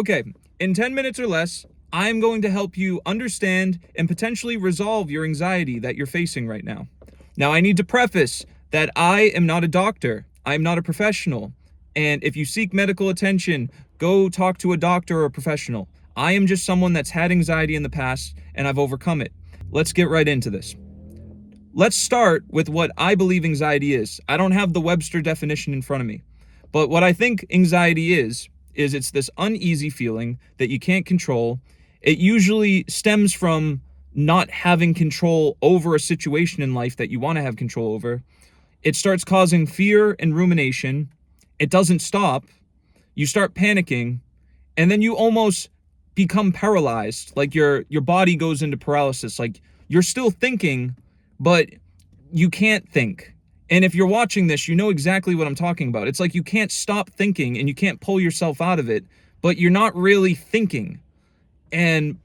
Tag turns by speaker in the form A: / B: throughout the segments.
A: Okay, in 10 minutes or less, I'm going to help you understand and potentially resolve your anxiety that you're facing right now. Now, I need to preface that I am not a doctor. I am not a professional. And if you seek medical attention, go talk to a doctor or a professional. I am just someone that's had anxiety in the past and I've overcome it. Let's get right into this. Let's start with what I believe anxiety is. I don't have the Webster definition in front of me, but what I think anxiety is it's this uneasy feeling that you can't control. It usually stems from not having control over a situation in life that you want to have control over. It starts causing fear and rumination. It doesn't stop. You start panicking, and then you almost become paralyzed. Like your body goes into paralysis. Like you're still thinking, but you can't think. And if you're watching this, you know exactly what I'm talking about. It's like you can't stop thinking and you can't pull yourself out of it, but you're not really thinking. And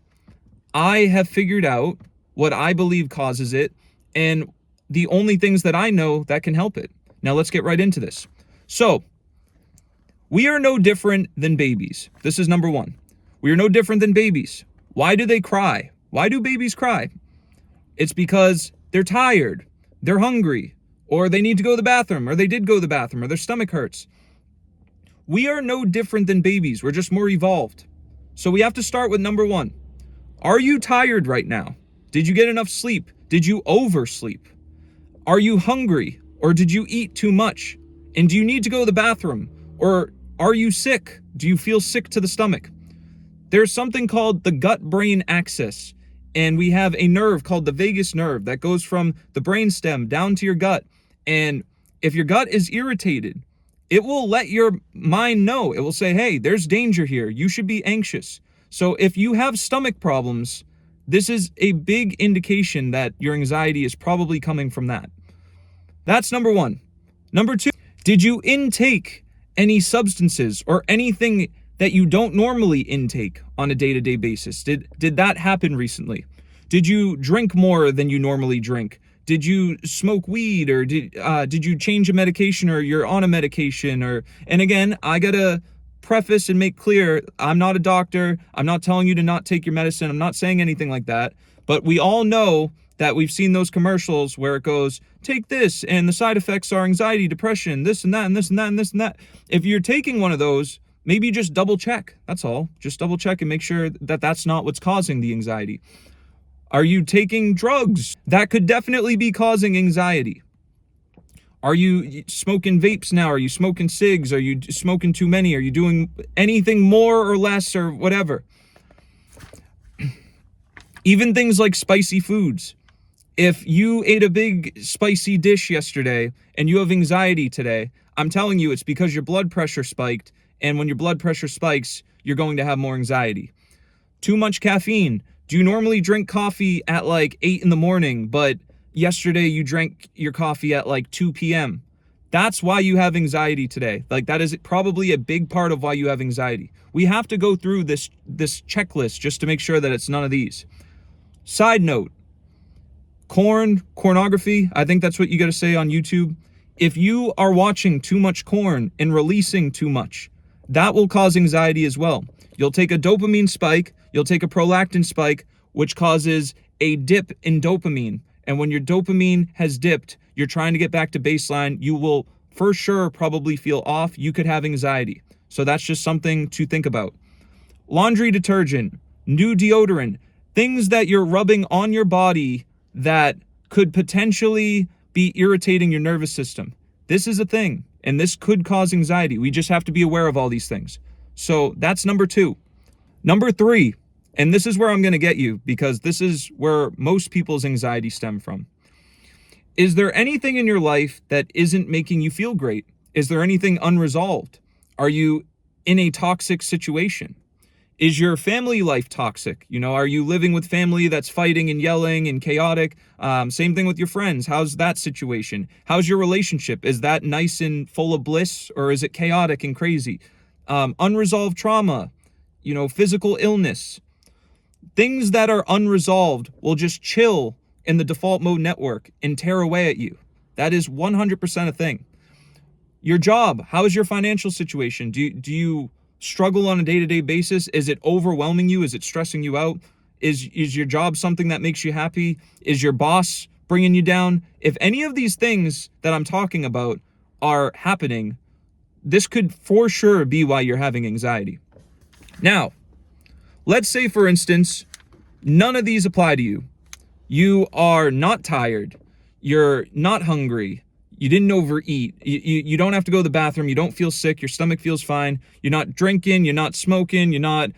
A: I have figured out what I believe causes it and the only things that I know that can help it. Now let's get right into this. So, we are no different than babies. This is number one. We are no different than babies. Why do they cry? Why do babies cry? It's because they're tired, they're hungry, or they need to go to the bathroom, or they did go to the bathroom, or their stomach hurts. We are no different than babies. We're just more evolved. So we have to start with number one. Are you tired right now? Did you get enough sleep? Did you oversleep? Are you hungry, or did you eat too much? And do you need to go to the bathroom? Or are you sick? Do you feel sick to the stomach? There's something called the gut-brain axis. And we have a nerve called the vagus nerve that goes from the brainstem down to your gut. And if your gut is irritated, it will let your mind know. It will say, hey, there's danger here. You should be anxious. So if you have stomach problems, this is a big indication that your anxiety is probably coming from that. That's number one. Number two, did you intake any substances or anything that you don't normally intake on a day-to-day basis? Did that happen recently? Did you drink more than you normally drink? Did you smoke weed, or did you change a medication, or you're on a medication? And again, I gotta preface and make clear, I'm not a doctor. I'm not telling you to not take your medicine. I'm not saying anything like that. But we all know that we've seen those commercials where it goes, take this, and the side effects are anxiety, depression, this and that, and this and that, and this and that. If you're taking one of those, maybe just double check. That's all. Just double check and make sure that that's not what's causing the anxiety. Are you taking drugs? That could definitely be causing anxiety. Are you smoking vapes now? Are you smoking cigs? Are you smoking too many? Are you doing anything more or less or whatever? Even things like spicy foods. If you ate a big spicy dish yesterday and you have anxiety today, I'm telling you it's because your blood pressure spiked. And when your blood pressure spikes, you're going to have more anxiety. Too much caffeine. Do you normally drink coffee at like 8 in the morning, but yesterday you drank your coffee at like 2 p.m.? That's why you have anxiety today. Like that is probably a big part of why you have anxiety. We have to go through this checklist just to make sure that it's none of these. Side note, pornography, I think that's what you got to say on YouTube. If you are watching too much porn and releasing too much, that will cause anxiety as well. You'll take a dopamine spike, you'll take a prolactin spike, which causes a dip in dopamine. And when your dopamine has dipped, you're trying to get back to baseline, you will for sure probably feel off. You could have anxiety. So that's just something to think about. Laundry detergent, new deodorant, things that you're rubbing on your body that could potentially be irritating your nervous system. This is a thing, and this could cause anxiety. We just have to be aware of all these things. So that's number two. Number three, and this is where I'm going to get you because this is where most people's anxiety stem from. Is there anything in your life that isn't making you feel great? Is there anything unresolved? Are you in a toxic situation? Is your family life toxic? Are you living with family that's fighting and yelling and chaotic? Same thing with your friends. How's that situation? How's your relationship? Is that nice and full of bliss, or is it chaotic and crazy? Unresolved trauma, physical illness. Things that are unresolved will just chill in the default mode network and tear away at you. That is 100% a thing. Your job, how is your financial situation? Do you struggle on a day-to-day basis? Is it overwhelming you? Is it stressing you out? Is your job something that makes you happy? Is your boss bringing you down? If any of these things that I'm talking about are happening, this could for sure be why you're having anxiety. Now, let's say, for instance, none of these apply to you. You are not tired. You're not hungry. You didn't overeat. You don't have to go to the bathroom. You don't feel sick. Your stomach feels fine. You're not drinking. You're not smoking. You're not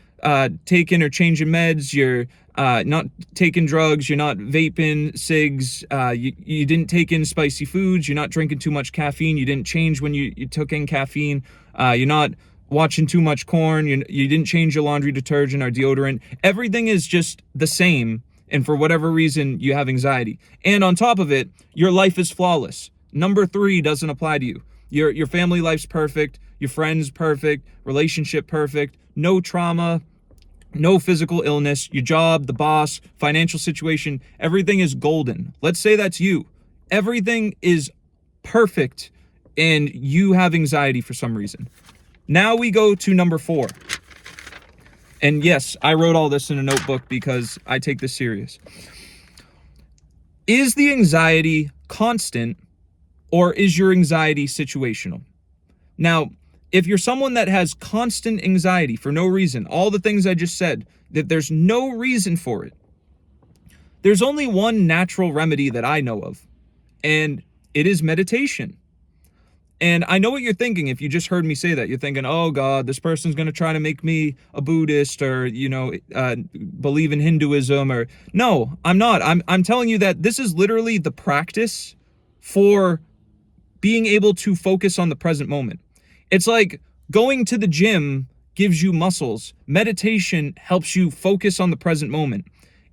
A: taking or changing meds. You're not taking drugs. You're not vaping cigs. You didn't take in spicy foods. You're not drinking too much caffeine. You didn't change when you took in caffeine. You're not watching too much corn. You didn't change your laundry detergent or deodorant. Everything is just the same. And for whatever reason, you have anxiety. And on top of it, your life is flawless. Number 3 doesn't apply to you. Your family life's perfect. Your friends perfect. Relationship perfect. No trauma. No physical illness. Your job, the boss, financial situation, everything is golden. Let's say that's you. Everything is perfect and you have anxiety for some reason. Now we go to number 4. And yes, I wrote all this in a notebook because I take this serious. Is the anxiety constant or is your anxiety situational? Now, if you're someone that has constant anxiety for no reason, all the things I just said, that there's no reason for it, there's only one natural remedy that I know of, and it is meditation. And I know what you're thinking if you just heard me say that. You're thinking, oh God, this person's going to try to make me a Buddhist or, believe in Hinduism or... No, I'm not. I'm telling you that this is literally the practice for being able to focus on the present moment. It's like going to the gym gives you muscles. Meditation helps you focus on the present moment.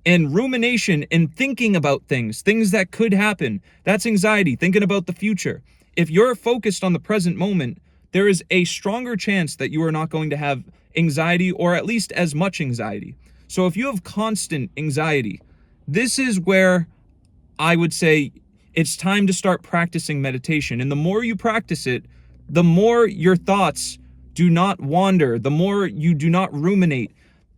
A: And rumination and thinking about things that could happen, that's anxiety, thinking about the future. If you're focused on the present moment, there is a stronger chance that you are not going to have anxiety, or at least as much anxiety. So if you have constant anxiety, this is where I would say it's time to start practicing meditation. And the more you practice it, the more your thoughts do not wander, the more you do not ruminate,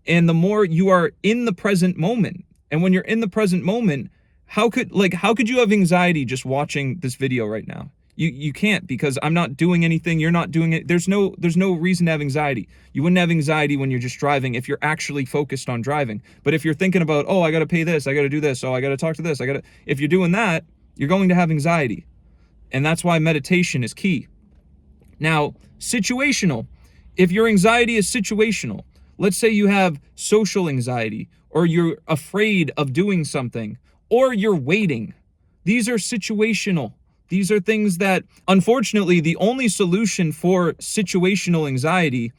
A: and the more you are in the present moment. And when you're in the present moment, how could you have anxiety just watching this video right now? You can't, because I'm not doing anything, you're not doing it. There's no reason to have anxiety. You wouldn't have anxiety when you're just driving if you're actually focused on driving. But if you're thinking about, oh, I got to pay this, I got to do this, oh, I got to talk to this, if you're doing that, you're going to have anxiety. And that's why meditation is key. Now, situational. If your anxiety is situational, let's say you have social anxiety, or you're afraid of doing something, or you're waiting. These are situational. These are things that, unfortunately, the only solution for situational anxiety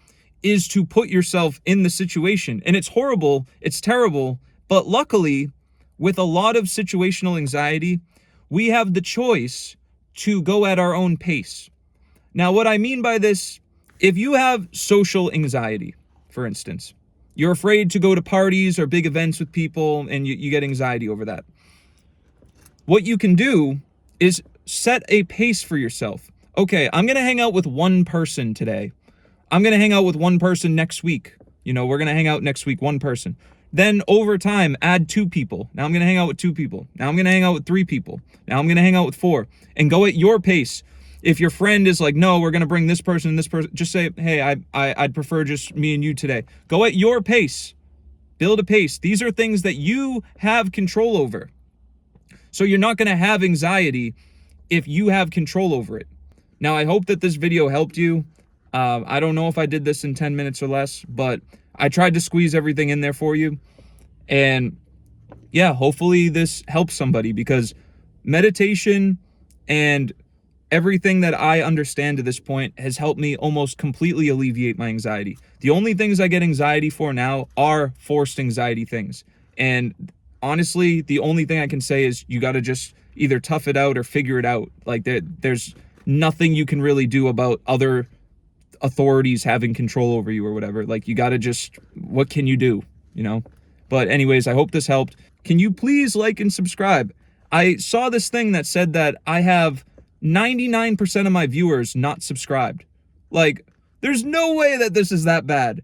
A: is to put yourself in the situation. And it's horrible, it's terrible, but luckily, with a lot of situational anxiety, we have the choice to go at our own pace. Now, what I mean by this, if you have social anxiety, for instance, you're afraid to go to parties or big events with people and you get anxiety over that. What you can do is set a pace for yourself. Okay, I'm going to hang out with one person today. I'm going to hang out with one person next week. We're going to hang out next week, one person. Then over time, add 2 people. Now I'm going to hang out with 2 people. Now I'm going to hang out with 3 people. Now I'm going to hang out with 4. And go at your pace. If your friend is like, no, we're going to bring this person and this person, just say, hey, I'd prefer just me and you today. Go at your pace. Build a pace. These are things that you have control over. So you're not going to have anxiety if you have control over it. Now, I hope that this video helped you. I don't know if I did this in 10 minutes or less, but I tried to squeeze everything in there for you. And yeah, hopefully this helps somebody, because meditation and everything that I understand to this point has helped me almost completely alleviate my anxiety. The only things I get anxiety for now are forced anxiety things. And honestly, the only thing I can say is you got to just either tough it out or figure it out. Like there's nothing you can really do about other authorities having control over you or whatever. Like, you got to just, what can you do, But anyways, I hope this helped. Can you please like and subscribe? I saw this thing that said that I have 99% of my viewers not subscribed. Like, There's no way that this is that bad.